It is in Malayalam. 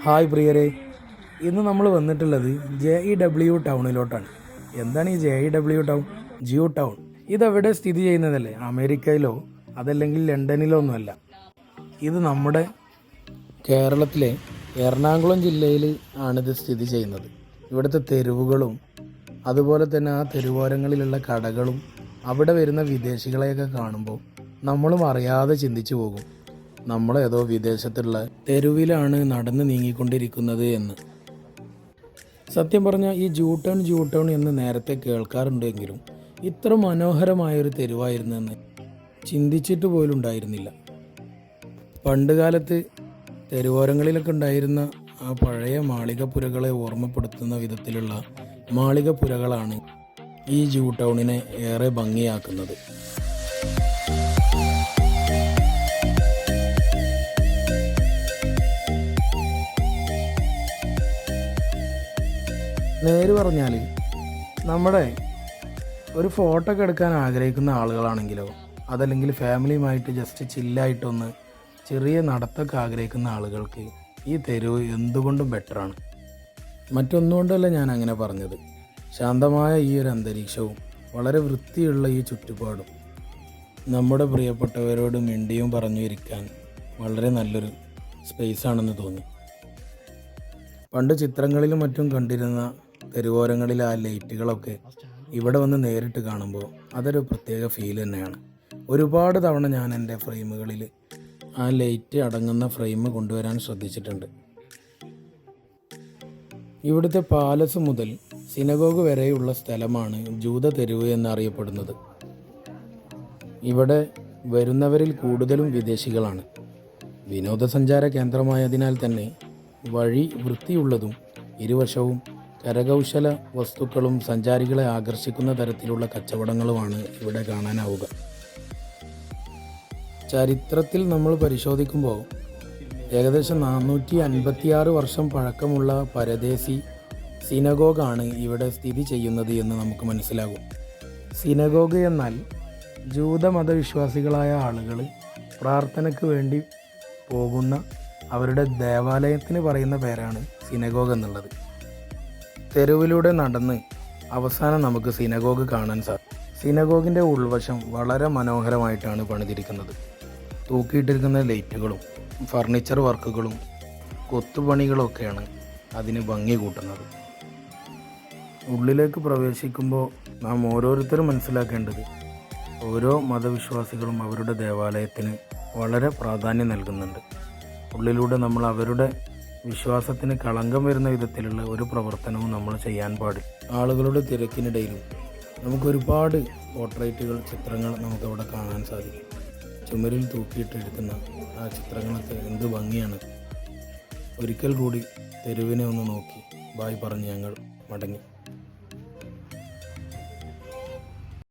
ഹായ് പ്രിയരെ, ഇന്ന് നമ്മൾ വന്നിട്ടുള്ളത് JEW ടൗണിലോട്ടാണ്. എന്താണ് ഈ JEW ടൗൺ? ജിയോ ടൗൺ ഇതെവിടെ സ്ഥിതി ചെയ്യുന്നതല്ലേ? അമേരിക്കയിലോ അതല്ലെങ്കിൽ ലണ്ടനിലോ ഒന്നുമല്ല. ഇത് നമ്മുടെ കേരളത്തിലെ എറണാകുളം ജില്ലയിൽ ആണിത് സ്ഥിതി ചെയ്യുന്നത്. ഇവിടുത്തെ തെരുവുകളും അതുപോലെ തന്നെ ആ തെരുവോരങ്ങളിലുള്ള കടകളും അവിടെ വരുന്ന വിദേശികളെയൊക്കെ കാണുമ്പോൾ നമ്മളും അറിയാതെ ചിന്തിച്ചു പോകും, നമ്മളേതോ വിദേശത്തുള്ള തെരുവിലാണ് നടന്ന് നീങ്ങിക്കൊണ്ടിരിക്കുന്നത് എന്ന്. സത്യം പറഞ്ഞാൽ ഈ ജൂ ടൗൺ എന്ന് നേരത്തെ കേൾക്കാറുണ്ടെങ്കിലും ഇത്ര മനോഹരമായൊരു തെരുവായിരുന്നെന്ന് ചിന്തിച്ചിട്ട് പോലും ഉണ്ടായിരുന്നില്ല. പണ്ട് കാലത്ത് തെരുവോരങ്ങളിലൊക്കെ ഉണ്ടായിരുന്ന ആ പഴയ മാളികപ്പുരകളെ ഓർമ്മപ്പെടുത്തുന്ന വിധത്തിലുള്ള മാളികപ്പുരകളാണ് ഈ ജൂ ടൗണിനെ ഏറെ ഭംഗിയാക്കുന്നത്. നേര് പറഞ്ഞാൽ നമ്മുടെ ഒരു ഫോട്ടോ ഒക്കെ എടുക്കാൻ ആഗ്രഹിക്കുന്ന ആളുകളാണെങ്കിലോ അതല്ലെങ്കിൽ ഫാമിലിയുമായിട്ട് ജസ്റ്റ് ചില്ലായിട്ടൊന്ന് ചെറിയ നടത്തൊക്കെ ആഗ്രഹിക്കുന്ന ആളുകൾക്ക് ഈ തെരുവ് എന്തുകൊണ്ടും ബെറ്ററാണ്. മറ്റൊന്നുകൊണ്ടല്ല ഞാൻ അങ്ങനെ പറഞ്ഞത്. ശാന്തമായ ഈ ഒരു അന്തരീക്ഷവും വളരെ വൃത്തിയുള്ള ഈ ചുറ്റുപാടും നമ്മുടെ പ്രിയപ്പെട്ടവരോട് മിണ്ടിയും പറഞ്ഞു ഇരിക്കാൻ വളരെ നല്ലൊരു സ്പേസാണെന്ന് തോന്നി. പണ്ട് ചിത്രങ്ങളിലും മറ്റും കണ്ടിരുന്ന തെരുവോരങ്ങളിലെ ആ ലൈറ്റുകളൊക്കെ ഇവിടെ വന്ന് നേരിട്ട് കാണുമ്പോൾ അതൊരു പ്രത്യേക ഫീൽ തന്നെയാണ്. ഒരുപാട് തവണ ഞാൻ എൻ്റെ ഫ്രെയിമുകളിൽ ആ ലൈറ്റ് അടങ്ങുന്ന ഫ്രെയിം കൊണ്ടുവരാൻ ശ്രദ്ധിച്ചിട്ടുണ്ട്. ഇവിടുത്തെ പാലസ് മുതൽ സിനഗോഗ് വരെയുള്ള സ്ഥലമാണ് ജൂത തെരുവ് എന്നറിയപ്പെടുന്നത്. ഇവിടെ വരുന്നവരിൽ കൂടുതലും വിദേശികളാണ്. വിനോദസഞ്ചാര കേന്ദ്രമായതിനാൽ തന്നെ വഴി വൃത്തിയുള്ളതും ഇരുവശവും കരകൗശല വസ്തുക്കളും സഞ്ചാരികളെ ആകർഷിക്കുന്ന തരത്തിലുള്ള കച്ചവടങ്ങളുമാണ് ഇവിടെ കാണാനാവുക. ചരിത്രത്തിൽ നമ്മൾ പരിശോധിക്കുമ്പോൾ ഏകദേശം 456 വർഷം പഴക്കമുള്ള പരദേശി സിനഗോഗാണ് ഇവിടെ സ്ഥിതി ചെയ്യുന്നത് എന്ന് നമുക്ക് മനസ്സിലാകും. സിനഗോഗ് എന്നാൽ ജൂതമതവിശ്വാസികളായ ആളുകൾ പ്രാർത്ഥനയ്ക്ക് വേണ്ടി പോകുന്ന അവരുടെ ദേവാലയത്തിന് പറയുന്ന പേരാണ് സിനഗോഗ് എന്നുള്ളത്. തെരുവിലൂടെ നടന്ന് അവസാനം നമുക്ക് സിനഗോഗ് കാണാൻ സാധിക്കും. സിനഗോഗിൻ്റെ ഉൾവശം വളരെ മനോഹരമായിട്ടാണ് പണിതിരിക്കുന്നത്. തൂക്കിയിട്ടിരിക്കുന്ന ലൈറ്റുകളും ഫർണിച്ചർ വർക്കുകളും കൊത്തുപണികളൊക്കെയാണ് അതിന് ഭംഗി കൂട്ടുന്നത്. ഉള്ളിലേക്ക് പ്രവേശിക്കുമ്പോൾ നാം ഓരോരുത്തരും മനസ്സിലാക്കേണ്ടത് ഓരോ മതവിശ്വാസികളും അവരുടെ ദേവാലയത്തിന് വളരെ പ്രാധാന്യം നൽകുന്നുണ്ട്. ഉള്ളിലൂടെ നമ്മൾ അവരുടെ വിശ്വാസത്തിന് കളങ്കം വരുന്ന വിധത്തിലുള്ള ഒരു പ്രവർത്തനവും നമ്മൾ ചെയ്യാൻ പാടില്ല. ആളുകളുടെ തിരക്കിനിടയിലും നമുക്കൊരുപാട് പോർട്രേറ്റുകൾ, ചിത്രങ്ങൾ നമുക്കവിടെ കാണാൻ സാധിക്കും. ചുമരിൽ തൂക്കിയിട്ടെടുക്കുന്ന ആ ചിത്രങ്ങളൊക്കെ എന്ത് ഭംഗിയാണ്. ഒരിക്കൽ കൂടി തെരുവിനെ ഒന്ന് നോക്കി ബായ് പറഞ്ഞ് ഞങ്ങൾ മടങ്ങി.